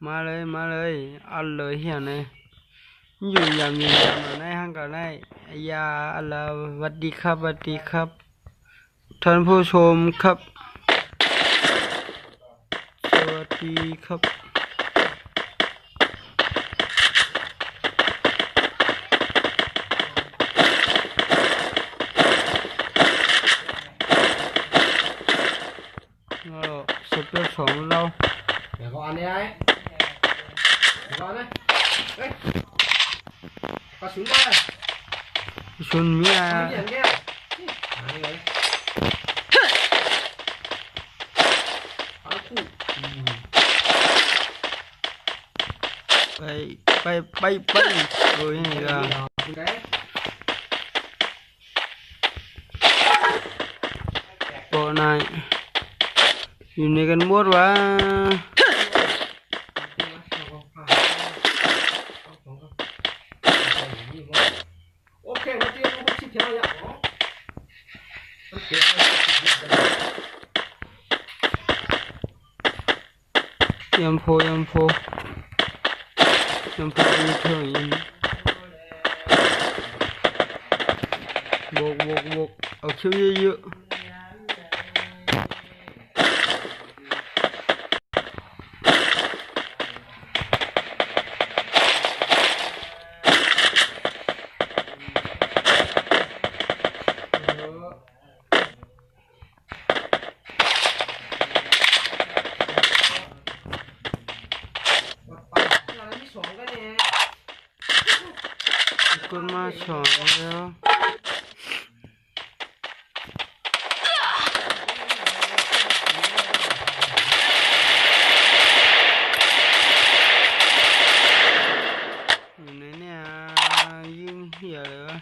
มาเลยเอาเลยเฮียเนี่ยอยู่ยามในห้างกันได้ยาอะไรสวัสดีครับท่านผู้ชมครับสวัสดีครับสเปรย์ของเราเดี๋ยวก่อนนี่ไอ้เดี๋ยวก่อนนะเฮ้ยกระสุนมาชุนมีอะไรอย่างเงี้ยนี่เลยเอาคู่ไปโอ้ยนี่ก็โอ้นายอยู่ในกันหมดวะโอเคมาเตรียมอาวุธชิ้นเดียวอย่างอ๋อยำโพอีเท่านี้บกเอาคิวเยอะก็มาสอนแล้วอยู่ในเนี่ยยิ่งเหี้ยเลยวะ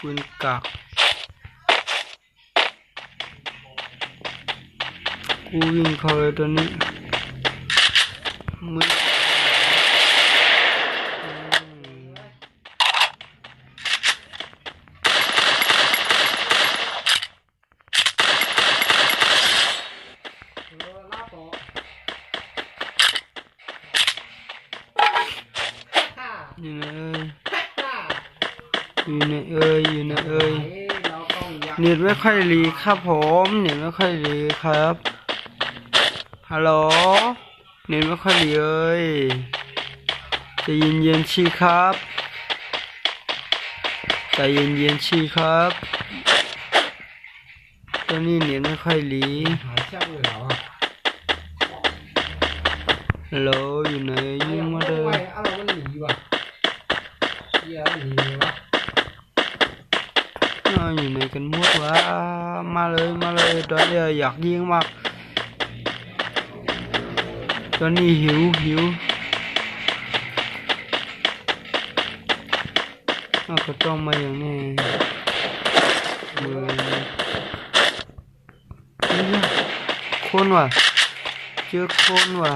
ปืนกากกูวิ่งเข้าเลยตัวนี้มึงอยู่ในเน็ตไม่ค่อยรีครับผมเน็ตไม่ค่อยรีครับฮัลโหลเน็ตไม่ค่อยรีจะเย็นชีครับใจเย็นชีครับตอนนี้เน็ตไม่ค่อยรีฮัลโหลอยู่ไหนยุ่งมาเลยอยู่ไหนกันหมดวะมาเลยตอนนี้อยากยิงมากตอนนี้หิวก็ต้องมาอย่างนี้คนว่ะเจอคนว่ะ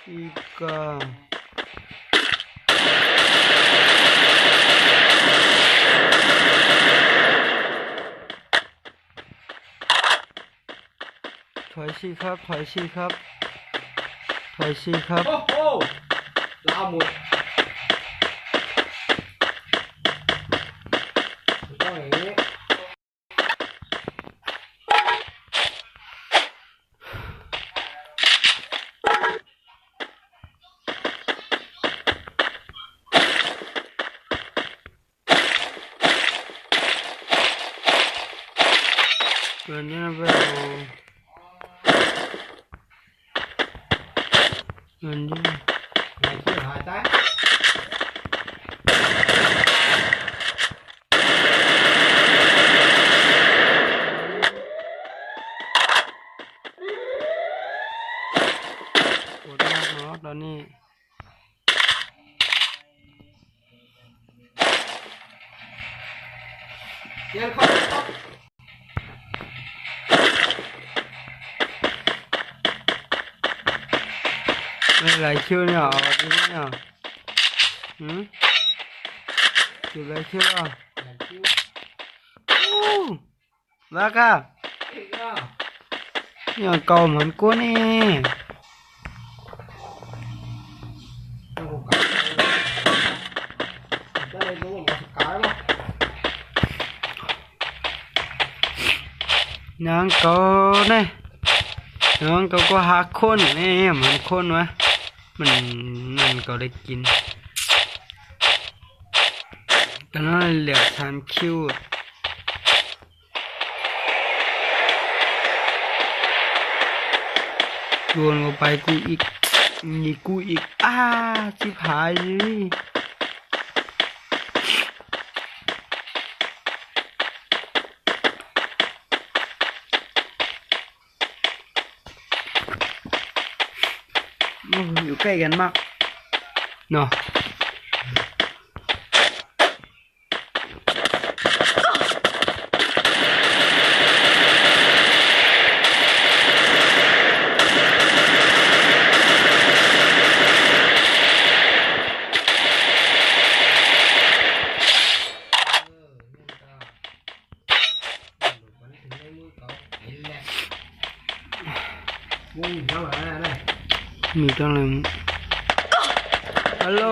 อีกาถอยสิครับโอ้โหลาหมดต้องอย่างนี้เกินนี่นะเบลเงินดิไม่เชื่อหายใจ เรียนเข้าไม่ไรคิวเนี่ยเอาดีเนี่ยคิวไรคิวอ่ะโอ้แล้วก็เนี่ยเก่าเหมือนกูนี่นางเก่าเนี่ยนางเก่าก็หาคนนี่เหมือนคนวะมันก็ได้กินก็น่าเหลือทานคิวโยนลงไปกูอีกนี่กูอีกชิบหายเลยอยู่ใกล้กันมากเนาะมีจังเลยฮัลโหล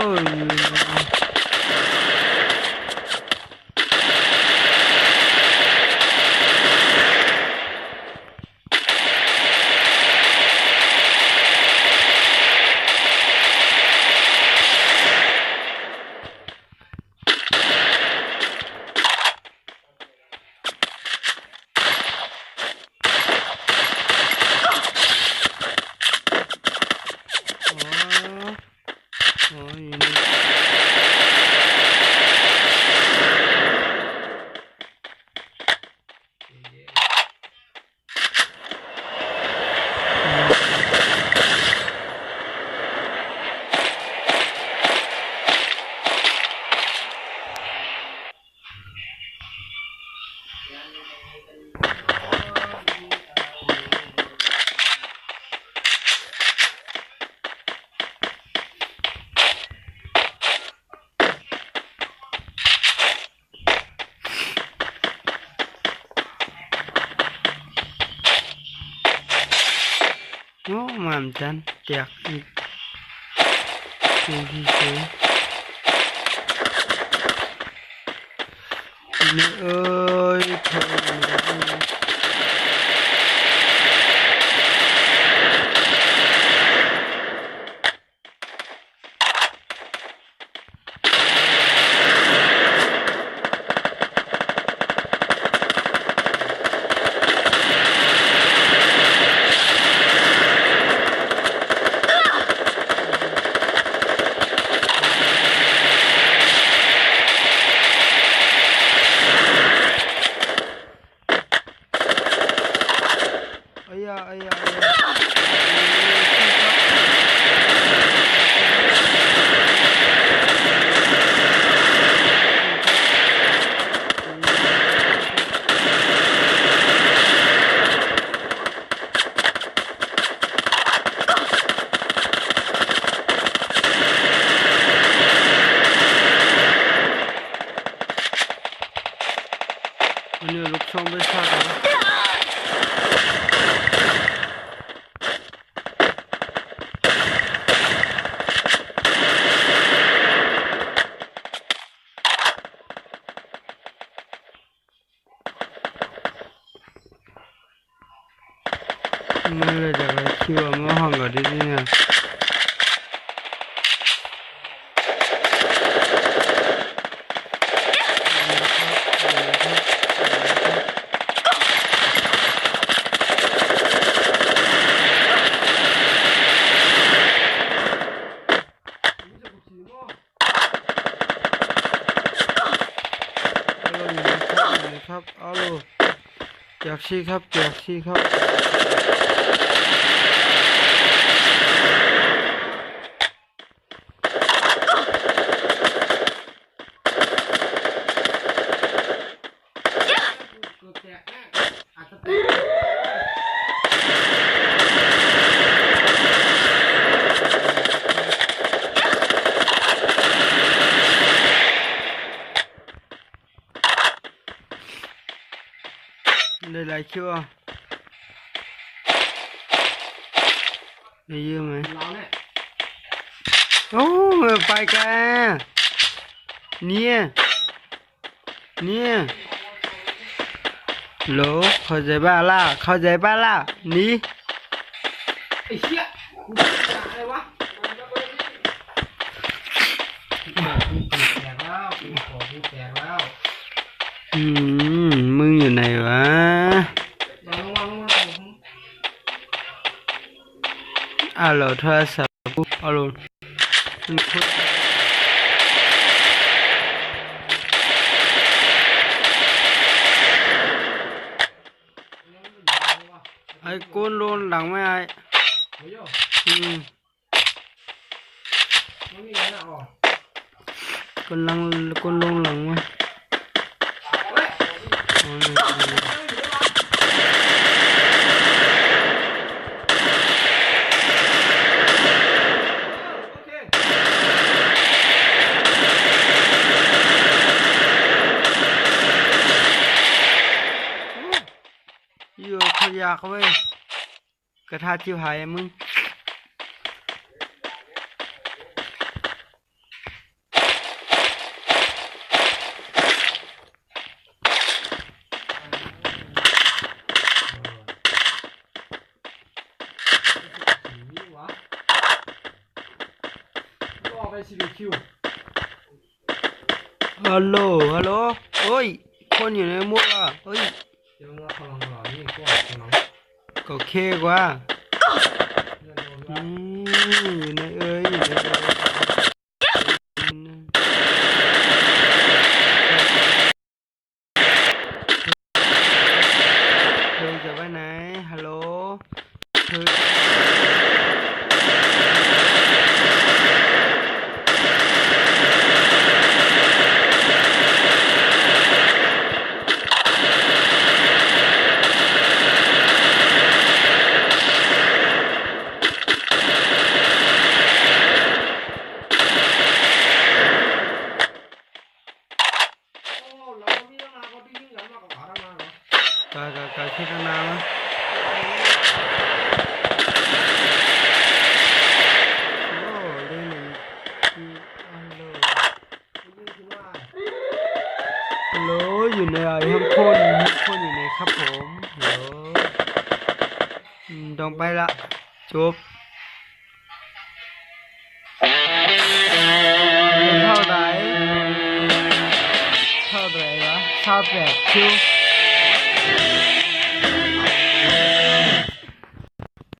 โอ้มันจันแจกอีกดูดีเฉยนี่เอ้ยเธอวันนี้ลูกช่องไปชาร์จนะไม่เลยจากอะไรคิวมาห้องก่อนดิเนี่ยครับเอาลูกอยากชี้ครับอยากชี้ครับ ตัวแตกแน่อาจจะแตกได้หลายชั่วได้เยอะไหม เราเนี่ย โอ้ไม่ไปแกเนี่ยโหลเข้าใจบ้าล่ะเข้าใจบ้าล่ะนี่ ไอ้เหี้ยกูจะอะไรวะกูแตกแล้วกูขอกูแตกแล้ว มึงอยู่ไหนวะลงมาอ้าวเหรอโทรศัพท์กูเอาลงมันคุยไอ้กูโดนหลังไม่ไอ้เฮ้ยโย่มมันมีอะไรอ่ะกูลงหลังมาเฮ้ยอ๋อนี่อยู่ขยะเว้ยกระทะชิบหายมึงฮัลโหลโอ้ยคนอยู่ในมุกอ่ะเฮ้ยเดี๋ยวเราพลังหล่อนี่ก็พลังก็โอเคกว่าอยู่ในอยู่ในเธอจะไปไหนฮัลโหลเธอกาคิดนานมั้ยโอ้เล่นฮัลโหลอยู่ในไอ้ห้องคนอยู่ในครับผมฮัลโหลต้องไปละจบเท่าไหร่วะชอบแบบคิว